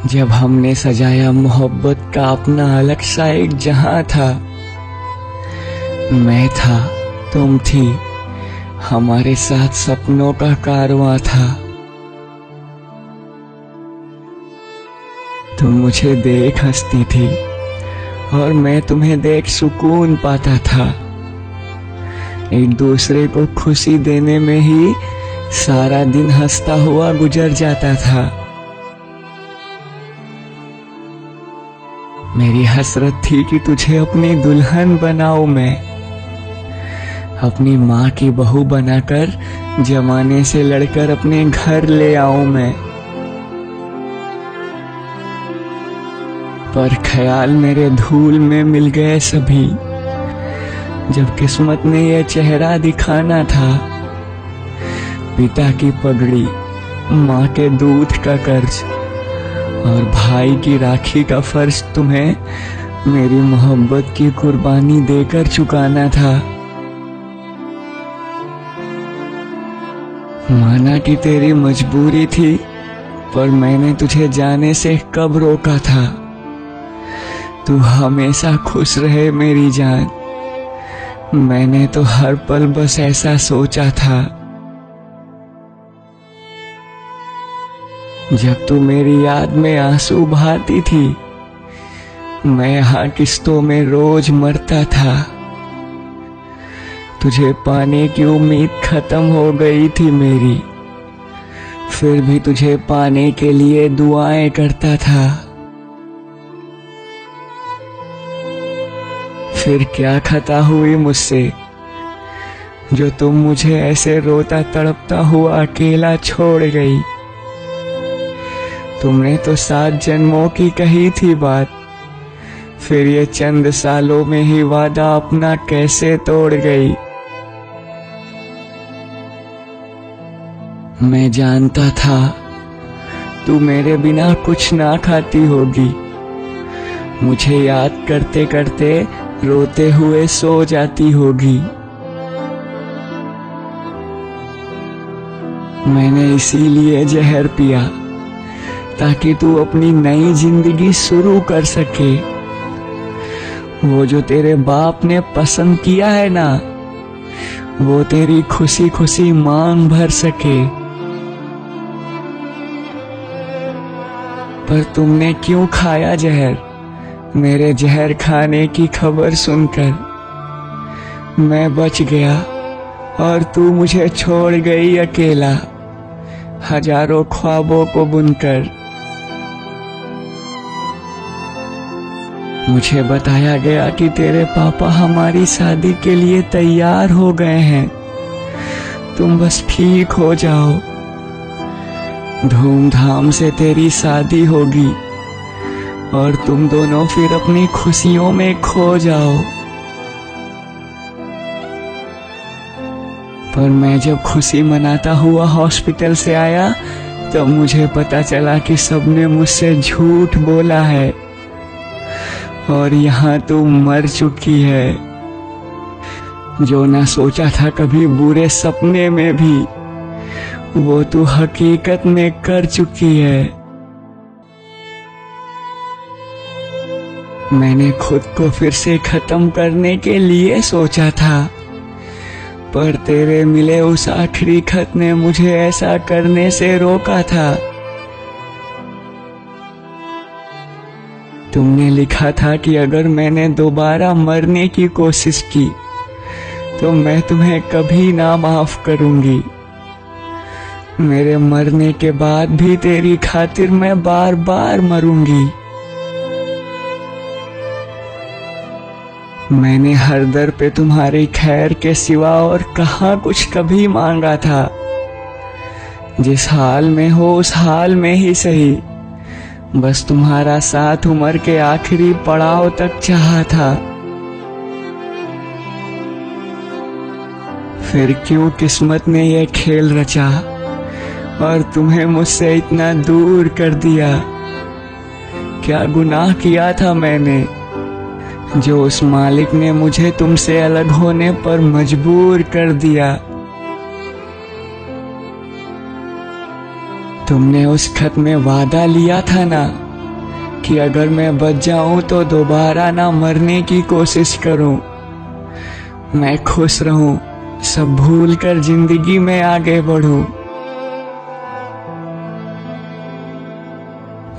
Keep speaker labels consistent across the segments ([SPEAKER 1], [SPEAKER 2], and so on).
[SPEAKER 1] जब हमने सजाया मोहब्बत का अपना अलग सा एक जहां था। मैं था, तुम थी, हमारे साथ सपनों का कारवां था। तुम मुझे देख हंसती थी और मैं तुम्हें देख सुकून पाता था। एक दूसरे को खुशी देने में ही सारा दिन हंसता हुआ गुजर जाता था। मेरी हसरत थी कि तुझे अपनी दुल्हन बनाऊं मैं, अपनी माँ की बहू बनाकर जमाने से लड़कर अपने घर ले आऊं मैं। पर ख्याल मेरे धूल में मिल गए सभी, जब किस्मत ने यह चेहरा दिखाना था। पिता की पगड़ी, माँ के दूध का कर्ज और भाई की राखी का फर्ज तुम्हें मेरी मोहब्बत की कुर्बानी देकर चुकाना था। माना कि तेरी मजबूरी थी, पर मैंने तुझे जाने से कब रोका था। तू हमेशा खुश रहे मेरी जान, मैंने तो हर पल बस ऐसा सोचा था। जब तू मेरी याद में आंसू बहाती थी, मैं यहाँ किस्तों में रोज मरता था। तुझे पाने की उम्मीद खत्म हो गई थी मेरी, फिर भी तुझे पाने के लिए दुआएं करता था। फिर क्या खता हुई मुझसे, जो तुम मुझे ऐसे रोता तड़पता हुआ अकेला छोड़ गई। तुमने तो 7 जन्मों की कही थी बात, फिर ये चंद सालों में ही वादा अपना कैसे तोड़ गई। मैं जानता था तू मेरे बिना कुछ ना खाती होगी, मुझे याद करते करते रोते हुए सो जाती होगी। मैंने इसीलिए जहर पिया, ताकि तू अपनी नई जिंदगी शुरू कर सके। वो जो तेरे बाप ने पसंद किया है ना, वो तेरी खुशी खुशी मांग भर सके। पर तुमने क्यों खाया जहर, मेरे जहर खाने की खबर सुनकर। मैं बच गया और तू मुझे छोड़ गई अकेला, हजारों ख्वाबों को बुनकर। मुझे बताया गया कि तेरे पापा हमारी शादी के लिए तैयार हो गए हैं, तुम बस ठीक हो जाओ, धूमधाम से तेरी शादी होगी और तुम दोनों फिर अपनी खुशियों में खो जाओ। पर मैं जब खुशी मनाता हुआ हॉस्पिटल से आया, तब मुझे पता चला कि सबने मुझसे झूठ बोला है और यहाँ तू मर चुकी है। जो ना सोचा था कभी बुरे सपने में भी, वो तू हकीकत में कर चुकी है। मैंने खुद को फिर से खत्म करने के लिए सोचा था, पर तेरे मिले उस आखिरी खत ने मुझे ऐसा करने से रोका था। तुमने लिखा था कि अगर मैंने दोबारा मरने की कोशिश की, तो मैं तुम्हें कभी ना माफ करूंगी। मेरे मरने के बाद भी तेरी खातिर मैं बार बार मरूंगी। मैंने हर दर पे तुम्हारी खैर के सिवा और कहाँ कुछ कभी मांगा था। जिस हाल में हो उस हाल में ही सही, बस तुम्हारा साथ उम्र के आखिरी पड़ाव तक चाहा था। फिर क्यों किस्मत ने यह खेल रचा और तुम्हें मुझसे इतना दूर कर दिया। क्या गुनाह किया था मैंने, जो उस मालिक ने मुझे तुमसे अलग होने पर मजबूर कर दिया। तुमने उस खत में वादा लिया था ना कि अगर मैं बच जाऊं तो दोबारा ना मरने की कोशिश करूं। मैं खुश रहूं, सब भूल कर जिंदगी में आगे बढ़ूं।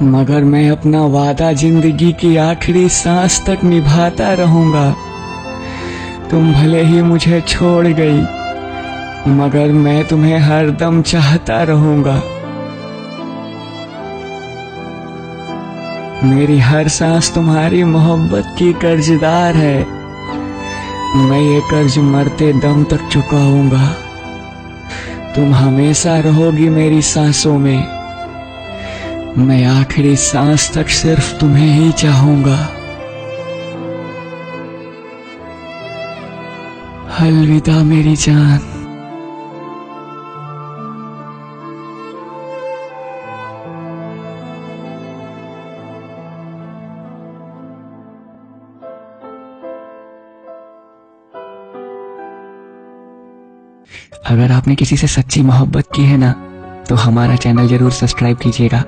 [SPEAKER 1] मगर मैं अपना वादा जिंदगी की आखिरी सांस तक निभाता रहूंगा। तुम भले ही मुझे छोड़ गई, मगर मैं तुम्हें हरदम चाहता रहूंगा। मेरी हर सांस तुम्हारी मोहब्बत की कर्जदार है। मैं ये कर्ज मरते दम तक चुकाऊंगा। तुम हमेशा रहोगी मेरी सांसों में। मैं आखिरी सांस तक सिर्फ तुम्हें ही चाहूंगा। अलविदा मेरी जान। अगर आपने किसी से सच्ची मोहब्बत की है ना, तो हमारा चैनल जरूर सब्सक्राइब कीजिएगा।